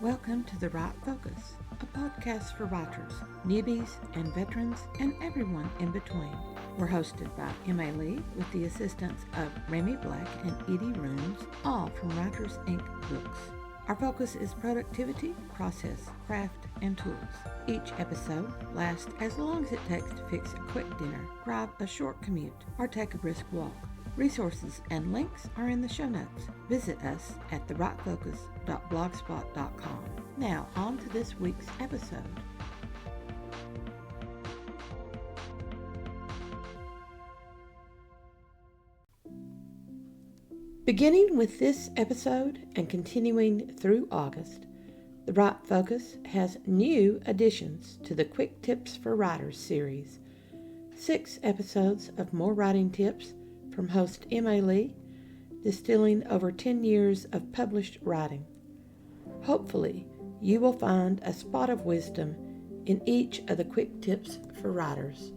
Welcome to The Right Focus, a podcast for writers, newbies, and veterans, and everyone in between. We're hosted by Emma Lee with the assistance of Remy Black and Edie Rooms, all from Writers Inc. Books. Our focus is productivity, process, craft, and tools. Each episode lasts as long as it takes to fix a quick dinner, drive a short commute, or take a brisk walk. Resources and links are in the show notes. Visit us at therightfocus.blogspot.com. Now, on to this week's episode. Beginning with this episode and continuing through August, The Right Focus has new additions to the Quick Tips for Writers series. 6 episodes of more writing tips from host Emma Lee, distilling over 10 years of published writing. Hopefully, you will find a spot of wisdom in each of the quick tips for writers.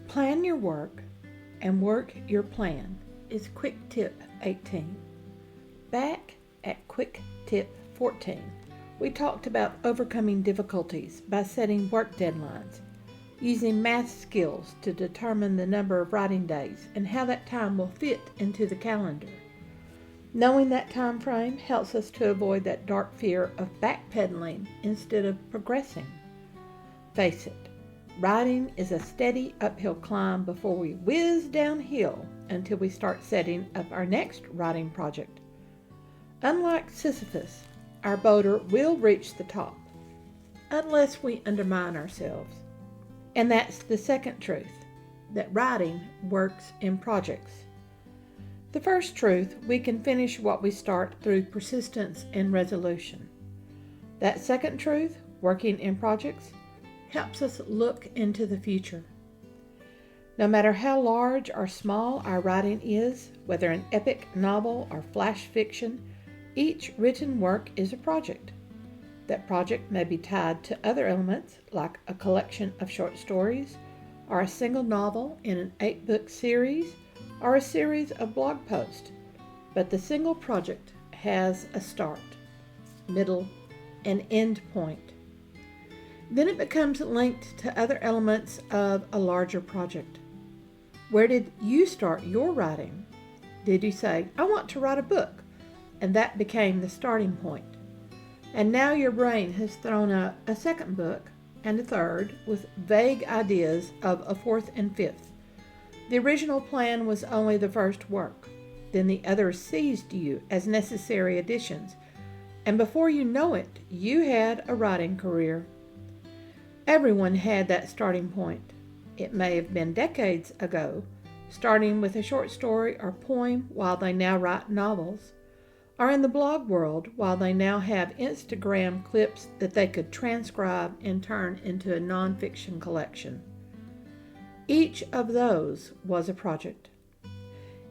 Plan your work and work your plan is quick tip 18. Back at quick tip 14, we talked about overcoming difficulties by setting work deadlines, using math skills to determine the number of writing days and how that time will fit into the calendar. Knowing that time frame helps us to avoid that dark fear of backpedaling instead of progressing. Face it, writing is a steady uphill climb before we whiz downhill until we start setting up our next writing project. Unlike Sisyphus, our boulder will reach the top, unless we undermine ourselves. And that's the second truth, that writing works in projects. The first truth, we can finish what we start through persistence and resolution. That second truth, working in projects, helps us look into the future. No matter how large or small our writing is, whether an epic novel or flash fiction, each written work is a project. That project may be tied to other elements like a collection of short stories, or a single novel in an 8-book series, or a series of blog posts. But the single project has a start, middle, and end point. Then it becomes linked to other elements of a larger project. Where did you start your writing? Did you say, I want to write a book? And that became the starting point. And now your brain has thrown out a second book and a third with vague ideas of a fourth and fifth. The original plan was only the first work. Then the others seized you as necessary additions. And before you know it, you had a writing career. Everyone had that starting point. It may have been decades ago, starting with a short story or poem while they now write novels, or in the blog world while they now have Instagram clips that they could transcribe and turn into a nonfiction collection. Each of those was a project.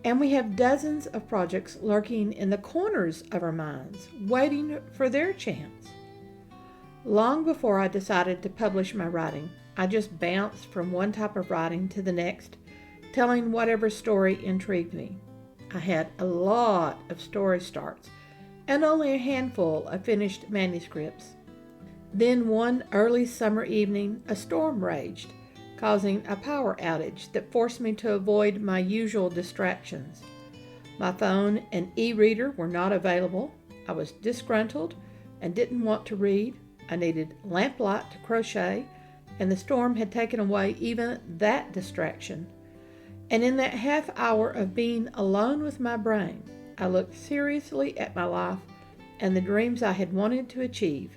And we have dozens of projects lurking in the corners of our minds, waiting for their chance. Long before I decided to publish my writing, I just bounced from one type of writing to the next, telling whatever story intrigued me. I had a lot of story starts and only a handful of finished manuscripts. Then one early summer evening, a storm raged, causing a power outage that forced me to avoid my usual distractions. My phone and e-reader were not available. I was disgruntled and didn't want to read. I needed lamplight to crochet, and the storm had taken away even that distraction. And in that half hour of being alone with my brain, I looked seriously at my life and the dreams I had wanted to achieve.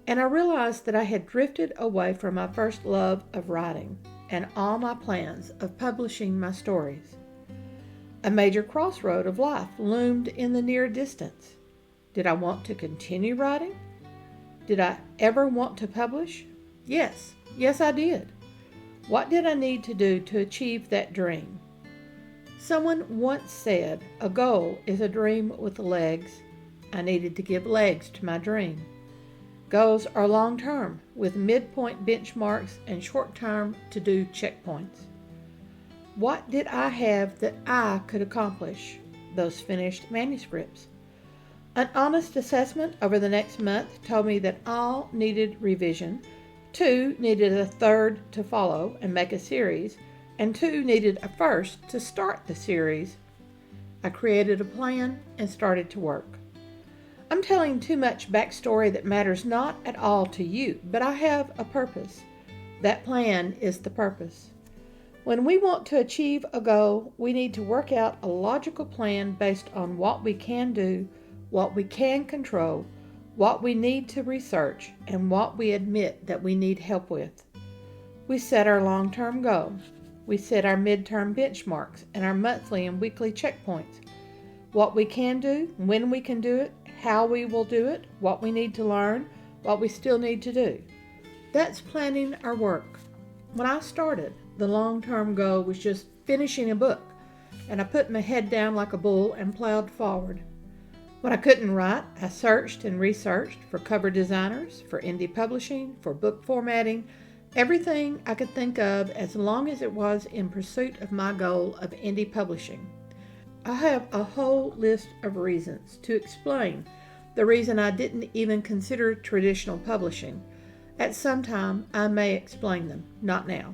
And I realized that I had drifted away from my first love of writing and all my plans of publishing my stories. A major crossroad of life loomed in the near distance. Did I want to continue writing? Did I ever want to publish? Yes, I did. What did I need to do to achieve that dream? Someone once said, a goal is a dream with legs. I needed to give legs to my dream. Goals are long-term, with midpoint benchmarks and short-term to-do checkpoints. What did I have that I could accomplish? Those finished manuscripts. An honest assessment over the next month told me that all needed revision, 2 needed a third to follow and make a series, and 2 needed a first to start the series. I created a plan and started to work. I'm telling too much backstory that matters not at all to you, but I have a purpose. That plan is the purpose. When we want to achieve a goal, we need to work out a logical plan based on what we can do, what we can control, what we need to research, and what we admit that we need help with. We set our long-term goal. We set our midterm benchmarks and our monthly and weekly checkpoints. What we can do, when we can do it, how we will do it, what we need to learn, what we still need to do. That's planning our work. When I started, the long-term goal was just finishing a book, and I put my head down like a bull and plowed forward. When I couldn't write, I searched and researched for cover designers, for indie publishing, for book formatting, everything I could think of as long as it was in pursuit of my goal of indie publishing. I have a whole list of reasons to explain the reason I didn't even consider traditional publishing. At some time, I may explain them, not now.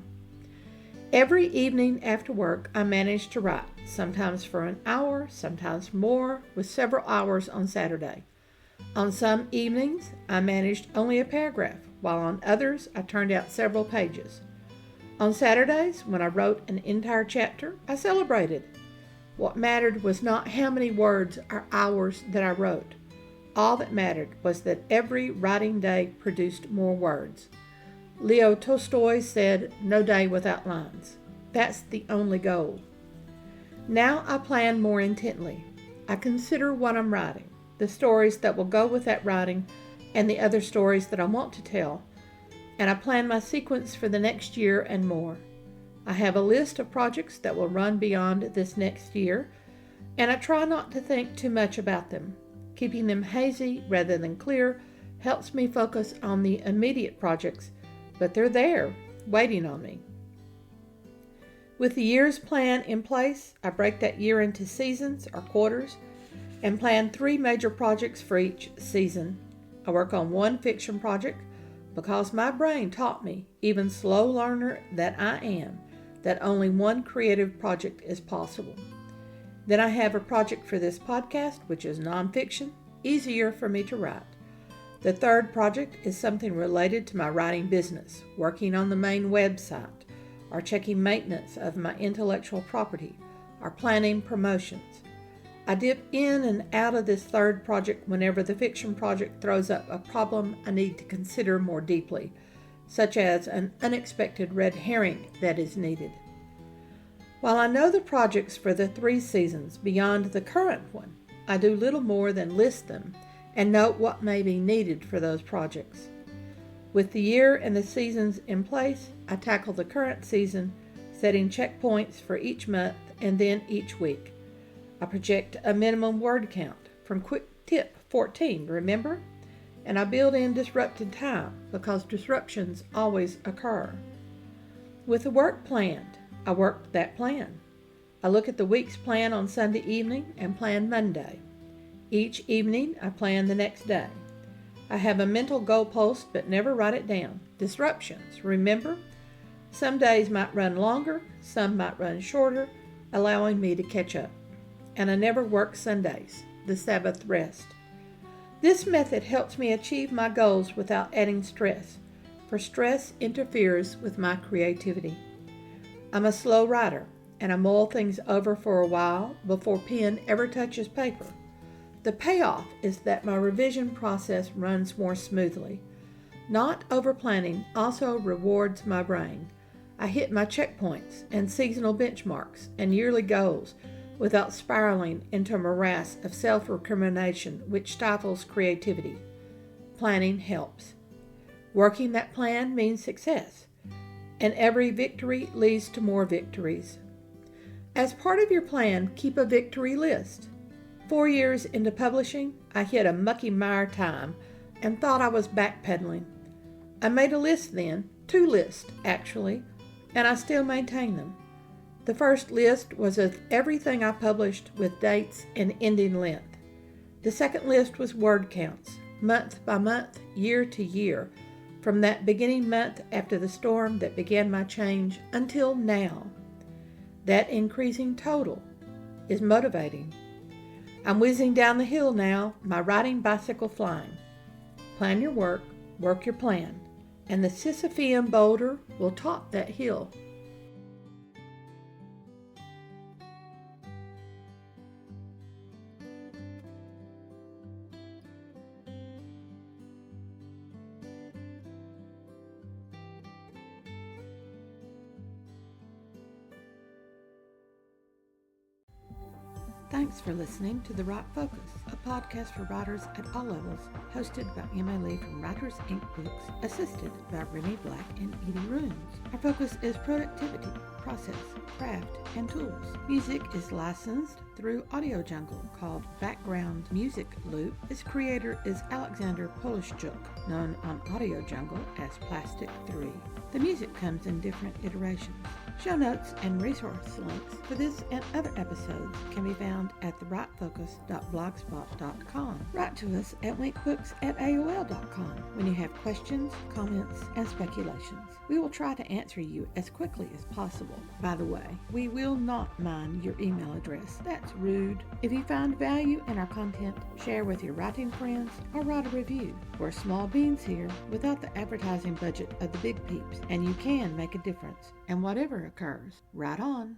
Every evening after work, I managed to write, sometimes for an hour, sometimes more, with several hours on Saturday. On some evenings, I managed only a paragraph, while on others, I turned out several pages. On Saturdays, when I wrote an entire chapter, I celebrated. What mattered was not how many words or hours that I wrote. All that mattered was that every writing day produced more words. Leo Tolstoy said, "No day without lines." That's the only goal. Now I plan more intently. I consider what I'm writing, the stories that will go with that writing, and the other stories that I want to tell, and I plan my sequence for the next year and more. I have a list of projects that will run beyond this next year, and I try not to think too much about them. Keeping them hazy rather than clear helps me focus on the immediate projects, but they're there, waiting on me. With the year's plan in place, I break that year into seasons or quarters and plan 3 major projects for each season. I work on 1 fiction project because my brain taught me, even slow learner that I am, that only 1 creative project is possible. Then I have a project for this podcast, which is nonfiction, easier for me to write. The 3rd project is something related to my writing business, working on the main website, or checking maintenance of my intellectual property, or planning promotions. I dip in and out of this 3rd project whenever the fiction project throws up a problem I need to consider more deeply, such as an unexpected red herring that is needed. While I know the projects for the 3 seasons beyond the current one, I do little more than list them and note what may be needed for those projects. With the year and the seasons in place, I tackle the current season, setting checkpoints for each month and then each week. I project a minimum word count from quick tip 14, remember? And I build in disrupted time because disruptions always occur. With the work planned, I work that plan. I look at the week's plan on Sunday evening and plan Monday. Each evening, I plan the next day. I have a mental goalpost but never write it down. Disruptions, remember? Some days might run longer, some might run shorter, allowing me to catch up. And I never work Sundays, the Sabbath rest. This method helps me achieve my goals without adding stress, for stress interferes with my creativity. I'm a slow writer, and I mull things over for a while before pen ever touches paper. The payoff is that my revision process runs more smoothly. Not over-planning also rewards my brain. I hit my checkpoints and seasonal benchmarks and yearly goals without spiraling into a morass of self-recrimination which stifles creativity. Planning helps. Working that plan means success, and every victory leads to more victories. As part of your plan, keep a victory list. 4 years into publishing, I hit a mucky mire time and thought I was backpedaling. I made a list then, 2 lists actually, and I still maintain them. The first list was of everything I published with dates and ending length. The second list was word counts, month by month, year to year, from that beginning month after the storm that began my change until now. That increasing total is motivating. I'm whizzing down the hill now, my riding bicycle flying. Plan your work, work your plan, and the Sisyphean boulder will top that hill. Thanks for listening to The Write Focus, a podcast for writers at all levels, hosted by Emma Lee from Writers Inc. Books, assisted by Remy Black and Edie Runes. Our focus is productivity, process, craft, and tools. Music is licensed through Audio Jungle, called Background Music Loop. Its creator is Alexander Polishchuk, known on Audio Jungle as Plastic 3. The music comes in different iterations. Show notes and resource links for this and other episodes can be found at thewritefocus.blogspot.com. Write to us at winkbooks@aol.com when you have questions, comments, and speculations. We will try to answer you as quickly as possible. By the way, we will not mind your email address. That's rude. If you find value in our content, share with your writing friends or write a review. We're small beans here without the advertising budget of the big peeps, and you can make a difference. And whatever occurs, write on.